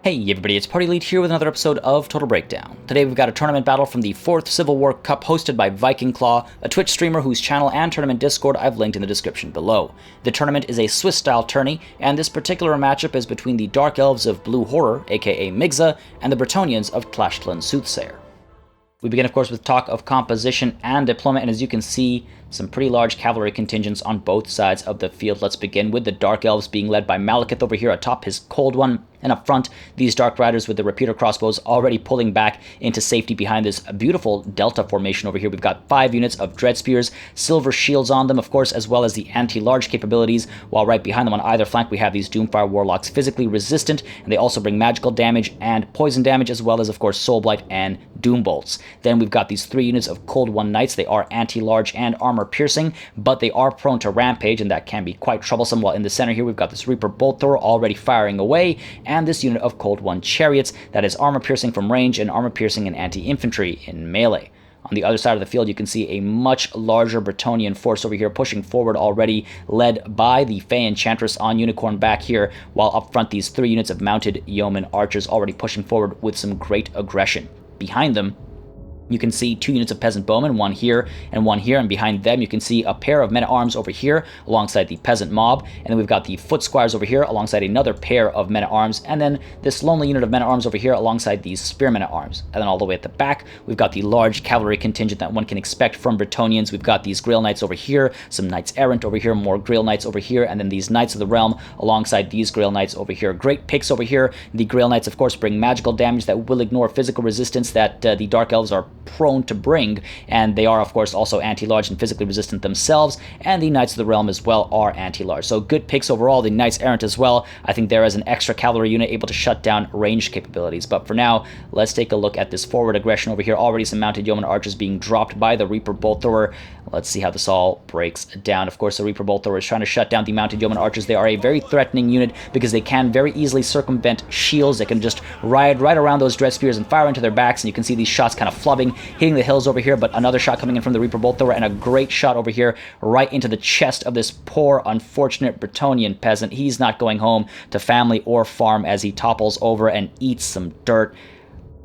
Hey everybody, it's Party Lead here with another episode of Total Breakdown. Today we've got a tournament battle from the 4th Civil War Cup hosted by Viking Claw, a Twitch streamer whose channel and tournament Discord I've linked in the description below. The tournament is a Swiss-style tourney, and this particular matchup is between the Dark Elves of Blue Horror, aka Migza, and the Bretonnians of Tlachtlan Soothsayer. We begin, of course, with talk of composition and deployment, and as you can see, some pretty large cavalry contingents on both sides of the field. Let's begin with the Dark Elves being led by Malekith over here atop his Cold One, and up front, these Dark Riders with the repeater crossbows already pulling back into safety behind this beautiful Delta formation over here. We've got 5 units of Dread Spears, silver shields on them, of course, as well as the anti-large capabilities, while right behind them on either flank we have these Doomfire Warlocks, physically resistant, and they also bring magical damage and poison damage, as well as, of course, Soul Blight and Doom Bolts. Then we've got these 3 units of Cold One Knights. They are anti-large and armor-piercing, but they are prone to rampage, and that can be quite troublesome. While in the center here, we've got this Reaper Bolt Thrower already firing away, and this unit of Cold One Chariots that is armor-piercing from range and armor-piercing and anti-infantry in melee. On the other side of the field, you can see a much larger Bretonnian force over here pushing forward already, led by the Fey Enchantress on Unicorn back here, while up front these 3 units of mounted yeoman archers already pushing forward with some great aggression. Behind them, you can see 2 units of peasant bowmen, one here, and behind them you can see a pair of men-at-arms over here alongside the peasant mob, and then we've got the foot squires over here alongside another pair of men-at-arms, and then this lonely unit of men-at-arms over here alongside these spearmen-at-arms. And then all the way at the back, we've got the large cavalry contingent that one can expect from Bretonnians. We've got these Grail Knights over here, some Knights Errant over here, more Grail Knights over here, and then these Knights of the Realm alongside these Grail Knights over here. Great picks over here. The Grail Knights, of course, bring magical damage that will ignore physical resistance that the Dark Elves are prone to bring, and they are, of course, also anti-large and physically resistant themselves, and the Knights of the Realm as well are anti-large. So good picks overall. The Knights Errant as well, I think there as an extra cavalry unit able to shut down ranged capabilities. But for now, let's take a look at this forward aggression over here. Already some mounted yeoman archers being dropped by the Reaper Bolt Thrower. Let's see how this all breaks down. Of course, the Reaper Bolt Thrower is trying to shut down the mounted yeoman archers. They are a very threatening unit because they can very easily circumvent shields. They can just ride right around those Dread Spears and fire into their backs, and you can see these shots kind of flubbing, hitting the hills over here, but another shot coming in from the Reaper Bolt Thrower, and a great shot over here right into the chest of this poor, unfortunate Bretonnian peasant. He's not going home to family or farm as he topples over and eats some dirt,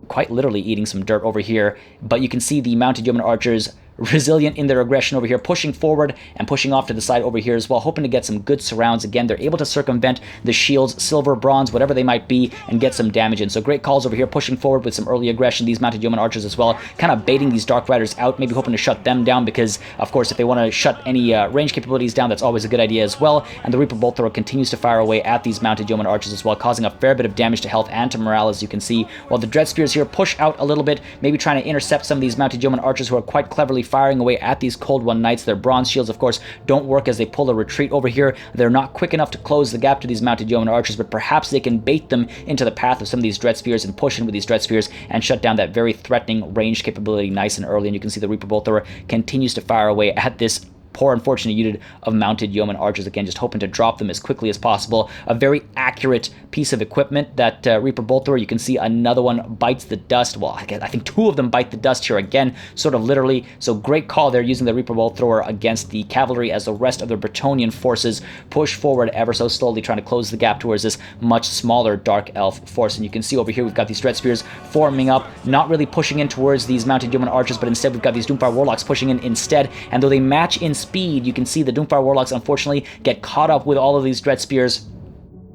quite literally eating some dirt over here. But you can see the mounted yeoman archers resilient in their aggression over here, pushing forward and pushing off to the side over here as well, hoping to get some good surrounds. Again, they're able to circumvent the shields, silver, bronze, whatever they might be, and get some damage in. So great calls over here, pushing forward with some early aggression. These mounted yeoman archers as well, kind of baiting these Dark Riders out, maybe hoping to shut them down, because, of course, if they want to shut any range capabilities down, that's always a good idea as well. And the Reaper Bolt Thrower continues to fire away at these mounted yeoman archers as well, causing a fair bit of damage to health and to morale, as you can see, while the Dread Spears here push out a little bit, maybe trying to intercept some of these mounted yeoman archers who are quite cleverly firing away at these Cold One Knights. Their bronze shields, of course, don't work as they pull a retreat over here. They're not quick enough to close the gap to these mounted yeoman archers, but perhaps they can bait them into the path of some of these Dread Spears and push in with these Dread Spears and shut down that very threatening range capability nice and early. And you can see the Reaper Bolt Thrower continues to fire away at this poor, unfortunate unit of mounted yeoman archers, again, just hoping to drop them as quickly as possible. A very accurate piece of equipment, that Reaper Bolt Thrower. You can see another one bites the dust. Well, I think 2 of them bite the dust here again, sort of literally. So great call there using the Reaper Bolt Thrower against the cavalry as the rest of the Bretonnian forces push forward ever so slowly, trying to close the gap towards this much smaller Dark Elf force. And you can see over here we've got these Dread Spears forming up, not really pushing in towards these mounted yeoman archers, but instead we've got these Doomfire Warlocks pushing in instead. And though they match in speed, you can see the Doomfire Warlocks unfortunately get caught up with all of these Dread Spears,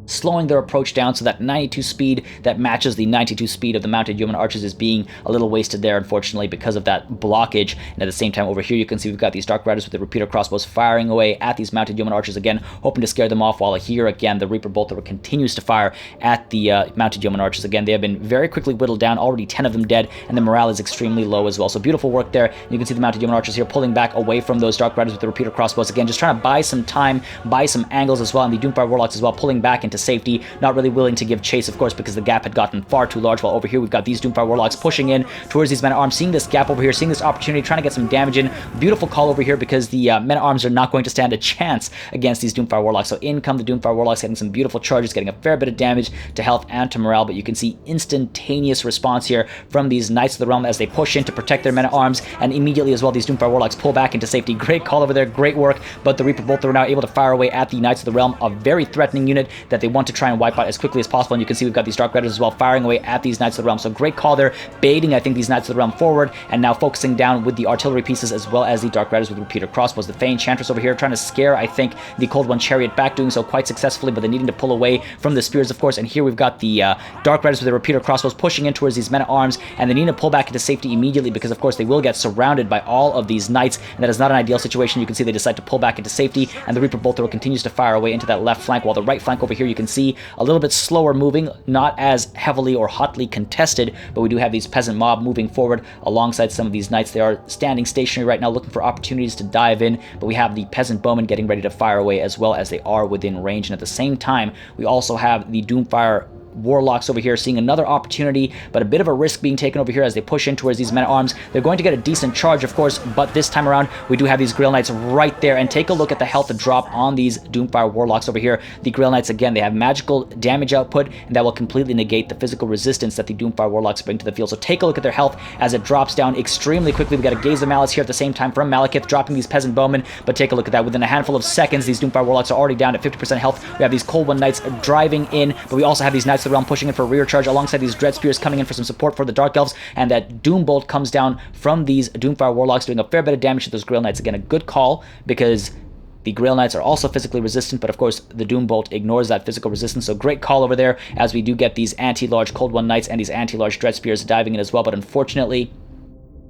slowing their approach down, so that 92 speed that matches the 92 speed of the mounted yeoman archers is being a little wasted there, unfortunately, because of that blockage. And at the same time over here you can see we've got these Dark Riders with the repeater crossbows firing away at these mounted yeoman archers, again hoping to scare them off, while here again the Reaper Bolt Thrower continues to fire at the mounted yeoman archers. Again, they have been very quickly whittled down, already 10 of them dead, and the morale is extremely low as well. So beautiful work there. You can see the mounted yeoman archers here pulling back away from those Dark Riders with the repeater crossbows, again just trying to buy some time, buy some angles as well, and the Doomfire Warlocks as well pulling back into safety, not really willing to give chase, of course, because the gap had gotten far too large. While over here we've got these Doomfire Warlocks pushing in towards these men-at-arms, seeing this gap over here, seeing this opportunity, trying to get some damage in. Beautiful call over here, because the men-at-arms are not going to stand a chance against these Doomfire Warlocks. So in come the Doomfire Warlocks, getting some beautiful charges, getting a fair bit of damage to health and to morale, but you can see instantaneous response here from these Knights of the Realm as they push in to protect their men-at-arms, and immediately as well these Doomfire Warlocks pull back into safety. Great call over there, great work, but the Reaper Bolt Thrower now able to fire away at the Knights of the Realm, a very threatening unit that they want to try and wipe out as quickly as possible. And you can see we've got these Dark Riders as well firing away at these Knights of the Realm. So great call there, baiting, I think, these Knights of the Realm forward, and now focusing down with the artillery pieces as well as the Dark Riders with repeater crossbows. The Fey Enchantress over here trying to scare, I think, the Cold One Chariot back, doing so quite successfully, but they're needing to pull away from the spears, of course. And here we've got the Dark Riders with the repeater crossbows pushing in towards these men-at-arms, and they need to pull back into safety immediately because, of course, they will get surrounded by all of these knights, and that is not an ideal situation. You can see they decide to pull back into safety, and the Reaper Bolt Thrower continues to fire away into that left flank, while the right flank over here you can see a little bit slower moving, not as heavily or hotly contested, but we do have these peasant mob moving forward alongside some of these knights. They are standing stationary right now looking for opportunities to dive in, but we have the peasant bowmen getting ready to fire away as well, as they are within range. And at the same time, we also have the Doomfire Warlocks over here seeing another opportunity, but a bit of a risk being taken over here as they push in towards these men-at-arms. They're going to get a decent charge, of course, but this time around we do have these Grail Knights right there, and take a look at the health drop on these Doomfire Warlocks over here. The Grail Knights, again, they have magical damage output, and that will completely negate the physical resistance that the Doomfire Warlocks bring to the field. So take a look at their health as it drops down extremely quickly. We got a Gaze of Malice here at the same time from Malekith, dropping these Peasant Bowmen, but take a look at that. Within a handful of seconds, these Doomfire Warlocks are already down at 50% health. We have these Cold One Knights driving in, but we also have these Knights of the Realm pushing in for a rear charge alongside these Dread Spears coming in for some support for the Dark Elves, and that Doom Bolt comes down from these Doomfire Warlocks, doing a fair bit of damage to those Grail Knights. Again, a good call, because the Grail Knights are also physically resistant, but of course the Doom Bolt ignores that physical resistance. So great call over there, as we do get these anti-large Cold One Knights and these anti-large Dread Spears diving in as well, but unfortunately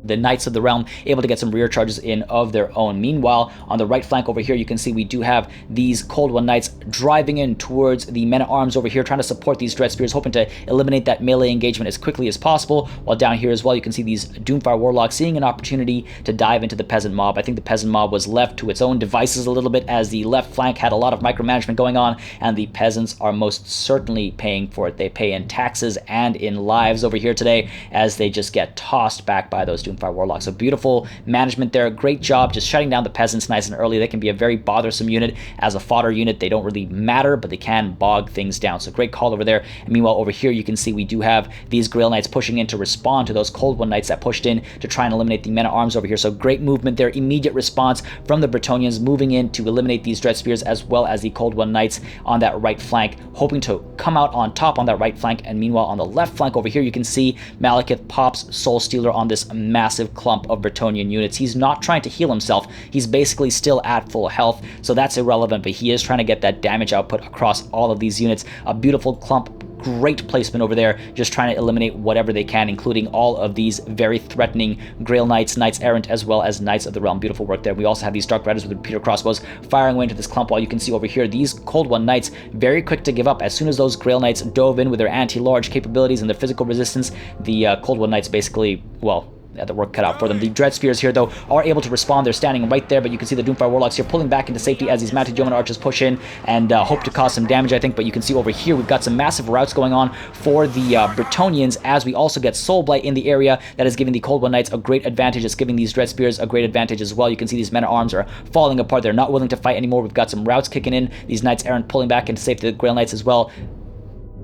the Knights of the Realm able to get some rear charges in of their own. Meanwhile, on the right flank over here, you can see we do have these Cold One Knights driving in towards the men-at-arms over here, trying to support these Dread Spears, hoping to eliminate that melee engagement as quickly as possible. While down here as well, you can see these Doomfire Warlocks seeing an opportunity to dive into the Peasant Mob. I think the Peasant Mob was left to its own devices a little bit, as the left flank had a lot of micromanagement going on, and the peasants are most certainly paying for it. They pay in taxes and in lives over here today, as they just get tossed back by those Doomfire Warlocks. So beautiful management there. Great job just shutting down the peasants nice and early. They can be a very bothersome unit. As a fodder unit, they don't really matter, but they can bog things down. So great call over there. And meanwhile, over here, you can see we do have these Grail Knights pushing in to respond to those Cold One Knights that pushed in to try and eliminate the men-at-arms over here. So great movement there. Immediate response from the Bretonnians, moving in to eliminate these Dread Spears as well as the Cold One Knights on that right flank, hoping to come out on top on that right flank. And meanwhile, on the left flank over here, you can see Malekith pops Soul Stealer on this massive clump of Bretonnian units. He's not trying to heal himself. He's basically still at full health, so that's irrelevant, but he is trying to get that damage output across all of these units. A beautiful clump. Great placement over there, just trying to eliminate whatever they can, including all of these very threatening Grail Knights, Knights Errant, as well as Knights of the Realm. Beautiful work there. We also have these Dark Riders with repeater crossbows firing away into this clump, while you can see over here these Cold One Knights very quick to give up. As soon as those Grail Knights dove in with their anti-large capabilities and their physical resistance, the Cold One Knights basically, well, had the work cut out for them. The Dread Spears here, though, are able to respond. They're standing right there, but you can see the Doomfire Warlocks here pulling back into safety as these Mounted Yeoman Archers push in and hope to cause some damage, I think. But you can see over here we've got some massive routes going on for the Bretonnians, as we also get Soul Blight in the area. That is giving the Cold One Knights a great advantage. It's giving these Dread Spears a great advantage as well. You can see these men-at-arms are falling apart. They're not willing to fight anymore. We've got some routes kicking in. These Knights Errant pulling back into safety. The Grail Knights as well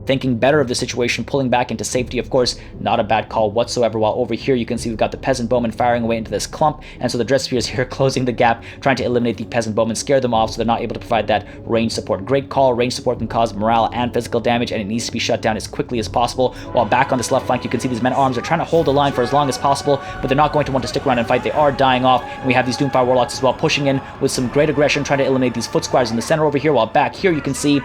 thinking better of the situation, pulling back into safety. Of course, not a bad call whatsoever. While over here you can see we've got the Peasant Bowmen firing away into this clump, and so the Dread Spears here closing the gap, trying to eliminate the Peasant Bowmen, scare them off so they're not able to provide that range support. Great call. Range support can cause morale and physical damage, and it needs to be shut down as quickly as possible. While back on this left flank, you can see these men-at-arms are trying to hold the line for as long as possible, but they're not going to want to stick around and fight. They are dying off, and we have these Doomfire Warlocks as well pushing in with some great aggression, trying to eliminate these Foot Squires in the center over here. While back here you can see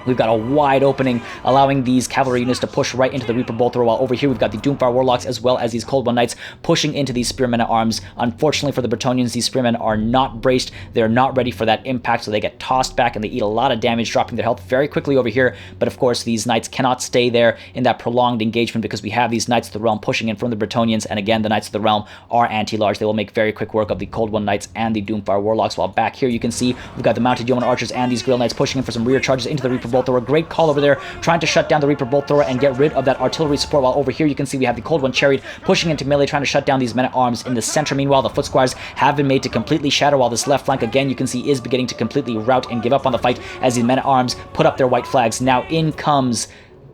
we've got a wide opening, allowing these cavalry units to push right into the Reaper Bolt Thrower, while over here we've got the Doomfire Warlocks as well as these Cold One Knights pushing into these Spearmen at Arms. Unfortunately for the Bretonnians, these Spearmen are not braced. They're not ready for that impact, so they get tossed back and they eat a lot of damage, dropping their health very quickly over here. But of course, these Knights cannot stay there in that prolonged engagement, because we have these Knights of the Realm pushing in from the Bretonnians, and again, the Knights of the Realm are anti-large. They will make very quick work of the Cold One Knights and the Doomfire Warlocks. While back here you can see we've got the Mounted Yeoman Archers and these Grail Knights pushing in for some rear charges into the Reaper Bolt Thrower. Great call over there, trying to shut down the Reaper Bolt Thrower and get rid of that artillery support, while over here you can see we have the Cold One Chariot pushing into melee, trying to shut down these men-at-arms in the center. Meanwhile, the Foot Squires have been made to completely shatter, while this left flank, again, you can see is beginning to completely rout and give up on the fight as the men-at-arms put up their white flags. Now in comes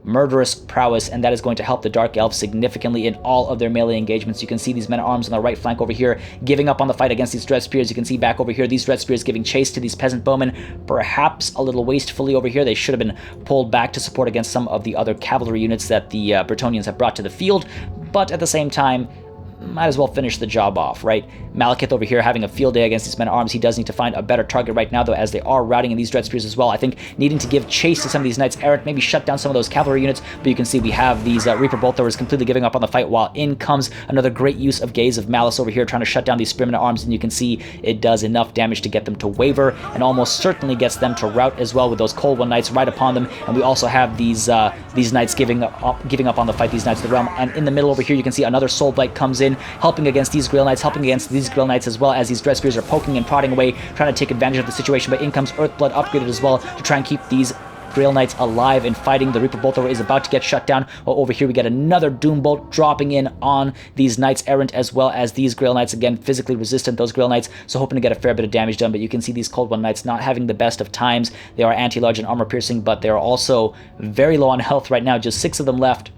murderous prowess, and that is going to help the Dark Elves significantly in all of their melee engagements. You can see these men-at-arms on the right flank over here giving up on the fight against these Dread Spears. You can see back over here these Dread Spears giving chase to these Peasant Bowmen, perhaps a little wastefully over here. They should have been pulled back to support against some of the other cavalry units that the Bretonnians have brought to the field, but at the same time, might as well finish the job off, right? Malekith over here having a field day against these men-at-arms. He does need to find a better target right now, though, as they are routing in these Dread Spears as well. I think needing to give chase to some of these Knights Errant, maybe shut down some of those cavalry units, but you can see we have these Reaper Bolt Throwers completely giving up on the fight, while in comes another great use of Gaze of Malice over here, trying to shut down these Spearmen at Arms, and you can see it does enough damage to get them to waver, and almost certainly gets them to rout as well with those Cold One Knights right upon them, and we also have these Knights giving up on the fight, these Knights of the Realm, and in the middle over here you can see another Soul Blight comes in, helping against these Grail Knights, helping against these Grail Knights as well, as these Dread Spears are poking and prodding away, trying to take advantage of the situation, but in comes Earthblood upgraded as well to try and keep these Grail Knights alive and fighting. The Reaper Bolt Thrower is about to get shut down, while over here we get another Doom Bolt dropping in on these Knights Errant, as well as these Grail Knights, again, physically resistant, those Grail Knights, so hoping to get a fair bit of damage done, but you can see these Cold One Knights not having the best of times. They are anti-large and armor-piercing, but they are also very low on health right now, just 6 of them left,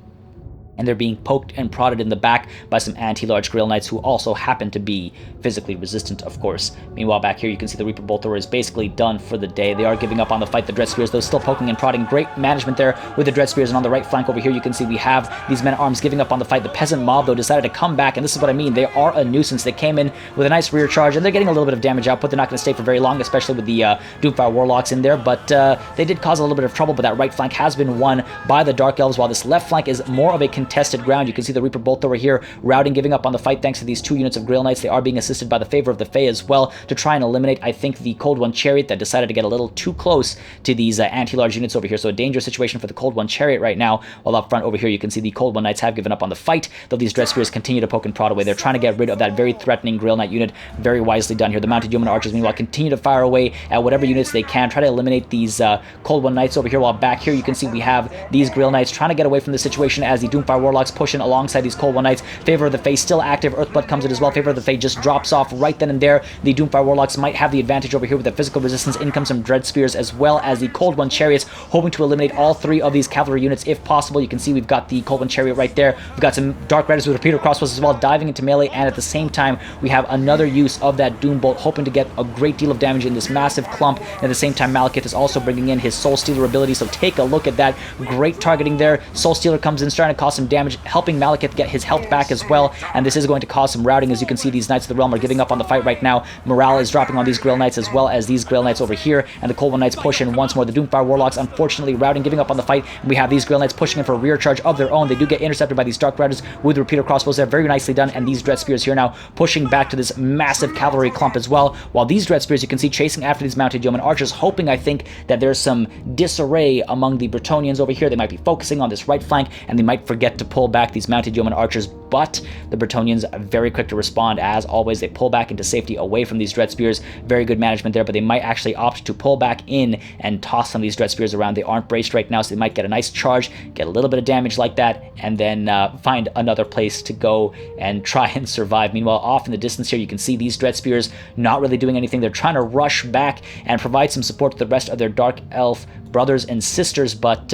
and they're being poked and prodded in the back by some anti-large Grail Knights who also happen to be physically resistant, of course. Meanwhile, back here you can see the Reaper Bolt Thrower is basically done for the day. They are giving up on the fight. The Dread Spears, though, still poking and prodding. Great management there with the Dread Spears, and on the right flank over here you can see we have these men-at-arms giving up on the fight. The Peasant Mob, though, decided to come back, and this is what I mean. They are a nuisance. They came in with a nice rear charge, and they're getting a little bit of damage output. They're not going to stay for very long, especially with the Doomfire Warlocks in there, but they did cause a little bit of trouble, but that right flank has been won by the Dark Elves, while this left flank is more of a contested ground. You can see the Reaper Bolt Thrower here routing, giving up on the fight thanks to these 2 units of Grail Knights. They are being assisted by the Favor of the Fae as well to try and eliminate, I think, the Cold One Chariot that decided to get a little too close to these anti-large units over here. So a dangerous situation for the Cold One Chariot right now, while up front over here you can see the Cold One Knights have given up on the fight, though these Dread Spears continue to poke and prod away. They're trying to get rid of that very threatening Grail Knight unit. Very wisely done here. The Mounted Yeoman Archers, meanwhile, continue to fire away at whatever units they can, try to eliminate these Cold One Knights over here, while back here you can see we have these Grail Knights trying to get away from the situation as the Doomfire Warlocks push in alongside these Cold One Knights. Favor of the Fae still active. Earthblood comes in as well. Favor of the Fae just drops off right then and there. The Doomfire Warlocks might have the advantage over here with the physical resistance. In comes some Dread Spears, as well as the Cold One Chariots, hoping to eliminate all 3 of these cavalry units if possible. You can see we've got the Cold One Chariot right there. We've got some Dark Riders with repeater crossbows as well, diving into melee, and at the same time we have another use of that Doom Bolt, hoping to get a great deal of damage in this massive clump. And at the same time, Malekith is also bringing in his Soul Stealer ability, so take a look at that. Great targeting there. Soul Stealer comes in, starting to cause some damage, helping Malekith get his health back as well, and this is going to cause some routing. As you can see, these Knights of the Realm are giving up on the fight right now. Morale is dropping on these Grail Knights, as well as these Grail Knights over here, and the Cold One Knights push in once more. The Doomfire Warlocks, unfortunately, routing, giving up on the fight, and we have these Grail Knights pushing in for a rear charge of their own. They do get intercepted by these Dark Riders with repeater crossbows there. Very nicely done, and these Dread Spears here now pushing back to this massive cavalry clump as well, while these Dread Spears, you can see, chasing after these Mounted Yeoman Archers, hoping, I think, that there's some disarray among the Bretonnians over here. They might be focusing on this right flank, and they might forget to pull back these Mounted Yeoman Archers, but the Bretonnians are very quick to respond. As always, they pull back into safety away from these Dread Spears. Very good management there, but they might actually opt to pull back in and toss some of these Dread Spears around. They aren't braced right now, so they might get a nice charge, get a little bit of damage like that, and then find another place to go and try and survive. Meanwhile, off in the distance here, you can see these Dread Spears not really doing anything. They're trying to rush back and provide some support to the rest of their Dark Elf brothers and sisters, but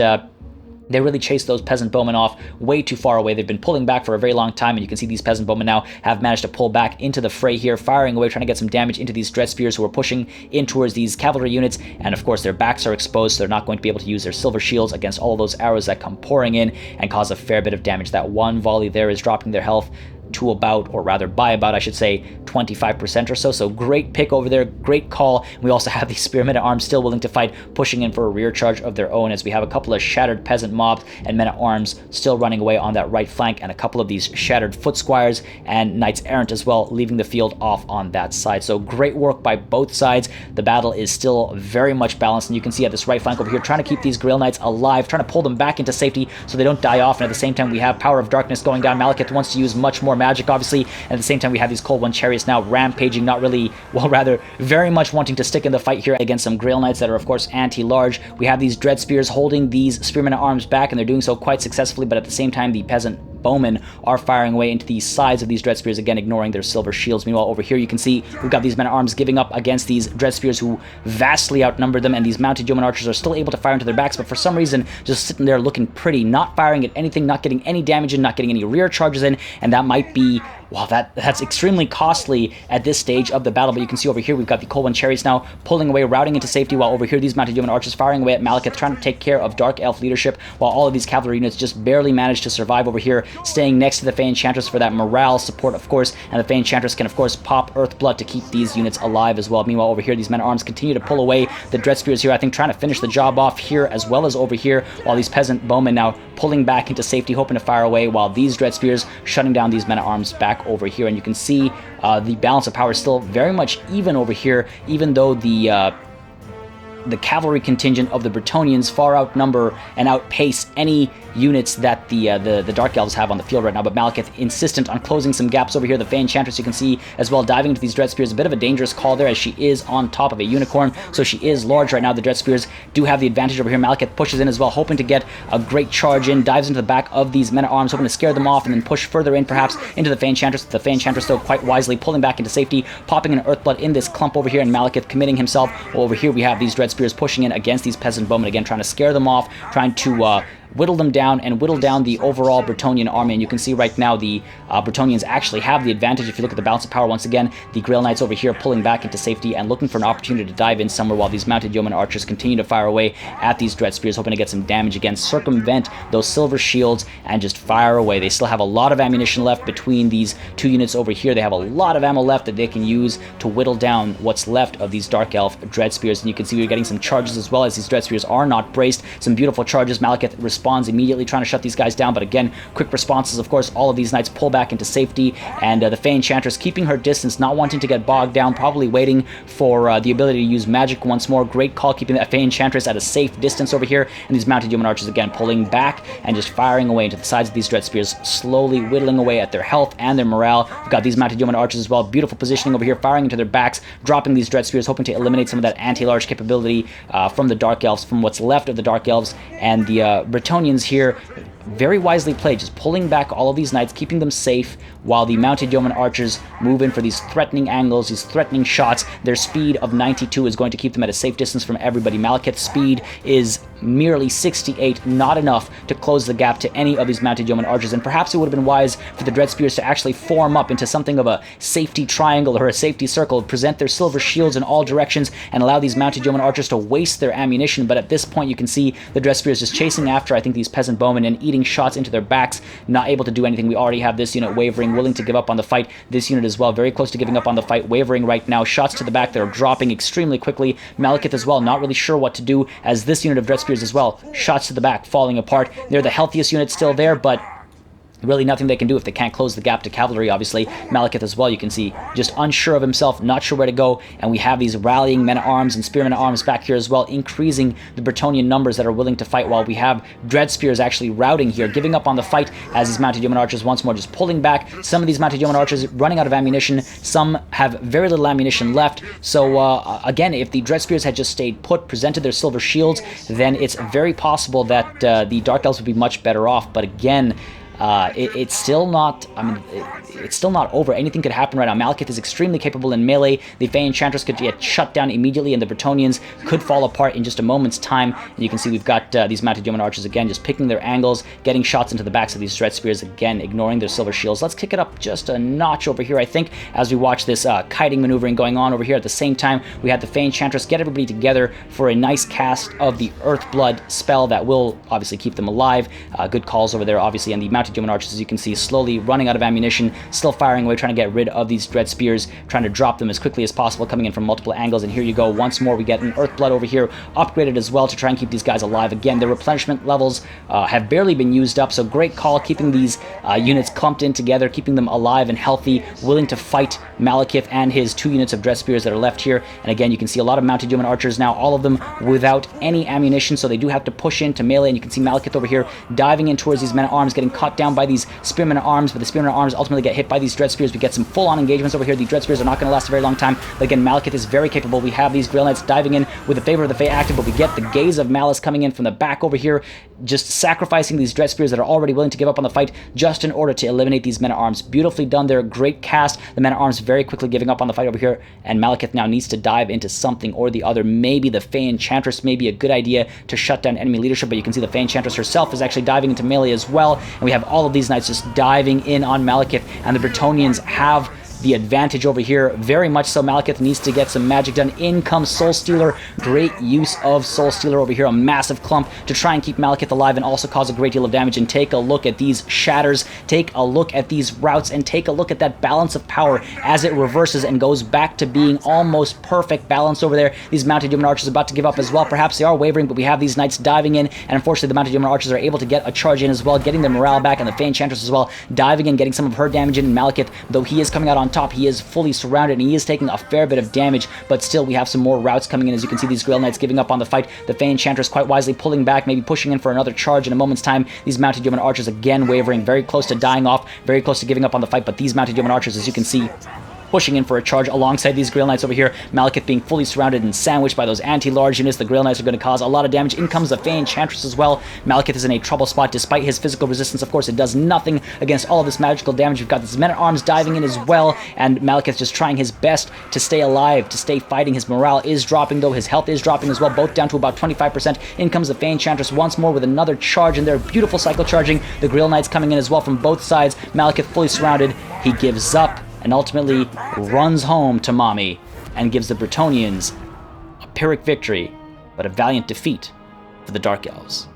they really chased those Peasant Bowmen off way too far away. They've been pulling back for a very long time, and you can see these Peasant Bowmen now have managed to pull back into the fray here, firing away, trying to get some damage into these Dread Spears who are pushing in towards these cavalry units, and of course their backs are exposed, so they're not going to be able to use their silver shields against all of those arrows that come pouring in and cause a fair bit of damage. That one volley there is dropping their health to about, or rather by about, I should say, 25% or so. So great pick over there, great call. We also have the Spearmen at Arms still willing to fight, pushing in for a rear charge of their own, as we have a couple of shattered peasant mobs and men at arms still running away on that right flank, and a couple of these shattered foot squires and knights errant as well, leaving the field off on that side. So great work by both sides. The battle is still very much balanced, and you can see at this right flank over here, trying to keep these Grail Knights alive, trying to pull them back into safety so they don't die off, and at the same time we have Power of Darkness going down. Malekith wants to use much more magic, obviously, and at the same time we have these Cold One Chariots now rampaging, not really, well, rather very much wanting to stick in the fight here against some Grail Knights that are of course anti-large. We have these Dread Spears holding these Spearmen at Arms back, and they're doing so quite successfully, but at the same time the Peasant bowmen are firing away into the sides of these dread spears, again ignoring their silver shields. Meanwhile, over here you can see we've got these men-at-arms giving up against these dread spears who vastly outnumber them, and these mounted yeoman archers are still able to fire into their backs, but for some reason just sitting there looking pretty, not firing at anything, not getting any damage in, not getting any rear charges in, and that might be, well, that's extremely costly at this stage of the battle. But you can see over here we've got the Colwyn Chariots now pulling away, routing into safety, while over here these mounted yeoman archers firing away at Malekith, trying to take care of Dark Elf leadership, while all of these cavalry units just barely manage to survive over here, staying next to the Fey Enchantress for that morale support, of course, and the Fey Enchantress can, of course, pop Earthblood to keep these units alive as well. Meanwhile, over here, these men-at-arms continue to pull away the Dread Spears here, I think trying to finish the job off here as well as over here, while these Peasant Bowmen now pulling back into safety, hoping to fire away, while these Dread Spears shutting down these men-at-arms back over here. And you can see the balance of power is still very much even over here, even though the cavalry contingent of the Bretonnians far outnumber and outpace any units that the Dark Elves have on the field right now. But Malekith insistent on closing some gaps over here. The Fey Enchantress, you can see as well, diving into these Dread Spears. A bit of a dangerous call there, as she is on top of a unicorn, so she is large right now. The Dread Spears do have the advantage over here. Malekith pushes in as well, hoping to get a great charge in, dives into the back of these men-at-arms, hoping to scare them off and then push further in perhaps into the Fey Enchantress. The Fey Enchantress, though, quite wisely pulling back into safety, popping an Earthblood in this clump over here, and Malekith committing himself. Well, over here we have these Dread Spears pushing in against these Peasant Bowmen, again trying to scare them off, trying to whittle them down and whittle down the overall Bretonnian army. And you can see right now the Bretonnians actually have the advantage. If you look at the balance of power once again, the Grail Knights over here pulling back into safety and looking for an opportunity to dive in somewhere, while these mounted yeoman archers continue to fire away at these Dread Spears, hoping to get some damage again, circumvent those silver shields and just fire away. They still have a lot of ammunition left between these two units over here. They have a lot of ammo left that they can use to whittle down what's left of these Dark Elf Dread Spears. And you can see we're getting some charges as well, as these Dread Spears are not braced. Some beautiful charges. Malekith responds immediately, trying to shut these guys down, but again, quick responses. Of course, all of these knights pull back into safety, and the Fey Enchantress keeping her distance, not wanting to get bogged down, probably waiting for the ability to use magic once more. Great call, keeping that Fey Enchantress at a safe distance over here, and these mounted yeoman archers again pulling back and just firing away into the sides of these Dread Spears, slowly whittling away at their health and their morale. We've got these mounted yeoman archers as well, beautiful positioning over here, firing into their backs, dropping these Dread Spears, hoping to eliminate some of that anti-large capability from the Dark Elves, from what's left of the Dark Elves. And the Bretonnians here, very wisely played, just pulling back all of these knights, keeping them safe, while the mounted yeoman archers move in for these threatening angles, these threatening shots. Their speed of 92 is going to keep them at a safe distance from everybody. Malekith's speed is merely 68, not enough to close the gap to any of these mounted yeoman archers, and perhaps it would have been wise for the Dread Spears to actually form up into something of a safety triangle or a safety circle, present their silver shields in all directions, and allow these mounted yeoman archers to waste their ammunition. But at this point, you can see the Dread Spears just chasing after, I think, these Peasant Bowmen and eating shots into their backs, not able to do anything. We already have this unit wavering, willing to give up on the fight. This unit as well, very close to giving up on the fight, wavering right now. Shots to the back that are dropping extremely quickly. Malekith as well, not really sure what to do, as this unit of Dread Spears as well, shots to the back, falling apart. They're the healthiest unit still there, but really nothing they can do if they can't close the gap to cavalry, obviously. Malekith as well, you can see, just unsure of himself, not sure where to go, and we have these rallying men-at-arms and spearmen-at-arms back here as well, increasing the Bretonnian numbers that are willing to fight, while we have Dread Spears actually routing here, giving up on the fight, as these mounted yeoman archers once more just pulling back. Some of these mounted yeoman archers running out of ammunition, some have very little ammunition left, so again, if the Dread Spears had just stayed put, presented their silver shields, then it's very possible that the Dark Elves would be much better off. But again, it's still not, it's still not over. Anything could happen right now. Malekith is extremely capable in melee. The Fey Enchantress could get shut down immediately, and the Bretonnians could fall apart in just a moment's time. And you can see we've got these mounted yeoman archers again, just picking their angles, getting shots into the backs of these Dread Spears, again, ignoring their silver shields. Let's kick it up just a notch over here, I think, as we watch this kiting maneuvering going on over here. At the same time, we had the Fey Enchantress get everybody together for a nice cast of the Earthblood spell that will obviously keep them alive. Good calls over there, obviously, and the mounted yeoman archers, as you can see, slowly running out of ammunition, still firing away, trying to get rid of these Dread Spears, trying to drop them as quickly as possible, coming in from multiple angles. And here you go, once more we get an Earthblood over here, upgraded as well to try and keep these guys alive. Again, their replenishment levels have barely been used up, so great call, keeping these units clumped in together, keeping them alive and healthy, willing to fight Malekith and his two units of Dread Spears that are left here. And again, you can see a lot of mounted yeoman archers now, all of them without any ammunition, so they do have to push into melee. And you can see Malekith over here diving in towards these men-at-arms, getting caught shot down by these Spearmen at Arms, but the Spearmen at Arms ultimately get hit by these Dread Spears. We get some full-on engagements over here. The Dread Spears are not going to last a very long time, but again, Malekith is very capable. We have these Grail Knights diving in with the Favor of the Fate active, but we get the Gaze of Malice coming in from the back over here, just sacrificing these Dread Spears that are already willing to give up on the fight just in order to eliminate these Men-at-Arms. Beautifully done there. Great cast. The Men-at-Arms very quickly giving up on the fight over here, and Malekith now needs to dive into something or the other. Maybe the Fey Enchantress may be a good idea to shut down enemy leadership, but you can see the Fey Enchantress herself is actually diving into melee as well, and we have all of these knights just diving in on Malekith, and the Bretonnians have the advantage over here. Very much so. Malekith needs to get some magic done. In comes Soul Stealer. Great use of Soul Stealer over here. A massive clump to try and keep Malekith alive and also cause a great deal of damage. And take a look at these shatters. Take a look at these routes. And take a look at that balance of power as it reverses and goes back to being almost perfect balance over there. These Mounted Human Archers are about to give up as well. Perhaps they are wavering, but we have these knights diving in. And unfortunately, the Mounted Human Archers are able to get a charge in as well, getting their morale back. And the Fey Enchantress as well, diving in, getting some of her damage in. And Malekith, though he is coming out on top, he is fully surrounded and he is taking a fair bit of damage, but still we have some more routes coming in. As you can see, these Grail Knights giving up on the fight. The Fey Enchantress quite wisely pulling back, maybe pushing in for another charge in a moment's time. These Mounted Human Archers again wavering, very close to dying off, very close to giving up on the fight, but these Mounted Human Archers, as you can see, pushing in for a charge alongside these Grail Knights over here. Malekith being fully surrounded and sandwiched by those anti-large units. The Grail Knights are going to cause a lot of damage. In comes the Fey Enchantress as well. Malekith is in a trouble spot despite his physical resistance. Of course, it does nothing against all of this magical damage. We've got this Men-at-Arms diving in as well, and Malekith just trying his best to stay alive, to stay fighting. His morale is dropping, though. His health is dropping as well, both down to about 25%. In comes the Fey Enchantress once more with another charge in there. Beautiful cycle charging. The Grail Knights coming in as well from both sides. Malekith fully surrounded. He gives up and ultimately runs home to mommy and gives the Bretonnians a Pyrrhic victory, but a valiant defeat for the Dark Elves.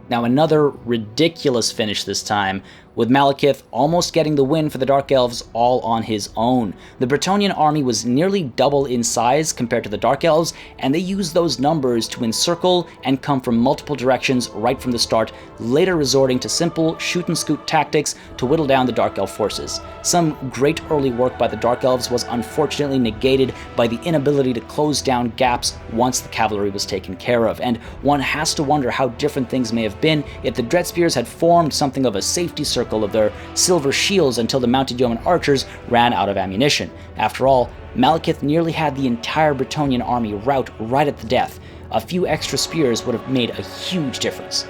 Now another ridiculous finish this time, with Malekith almost getting the win for the Dark Elves all on his own. The Bretonnian army was nearly double in size compared to the Dark Elves, and they used those numbers to encircle and come from multiple directions right from the start, later resorting to simple shoot-and-scoot tactics to whittle down the Dark Elf forces. Some great early work by the Dark Elves was unfortunately negated by the inability to close down gaps once the cavalry was taken care of, and one has to wonder how different things may have been if the Dreadspears had formed something of a safety circle of their silver shields until the Mounted Yeoman Archers ran out of ammunition. After all, Malekith nearly had the entire Bretonnian army rout right at the death. A few extra spears would have made a huge difference.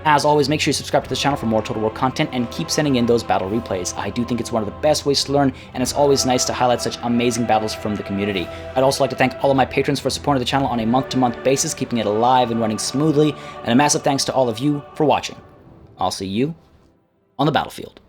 As always, make sure you subscribe to this channel for more Total War content and keep sending in those battle replays. I do think it's one of the best ways to learn, and it's always nice to highlight such amazing battles from the community. I'd also like to thank all of my patrons for supporting the channel on a month-to-month basis, keeping it alive and running smoothly, and a massive thanks to all of you for watching. I'll see you on the battlefield.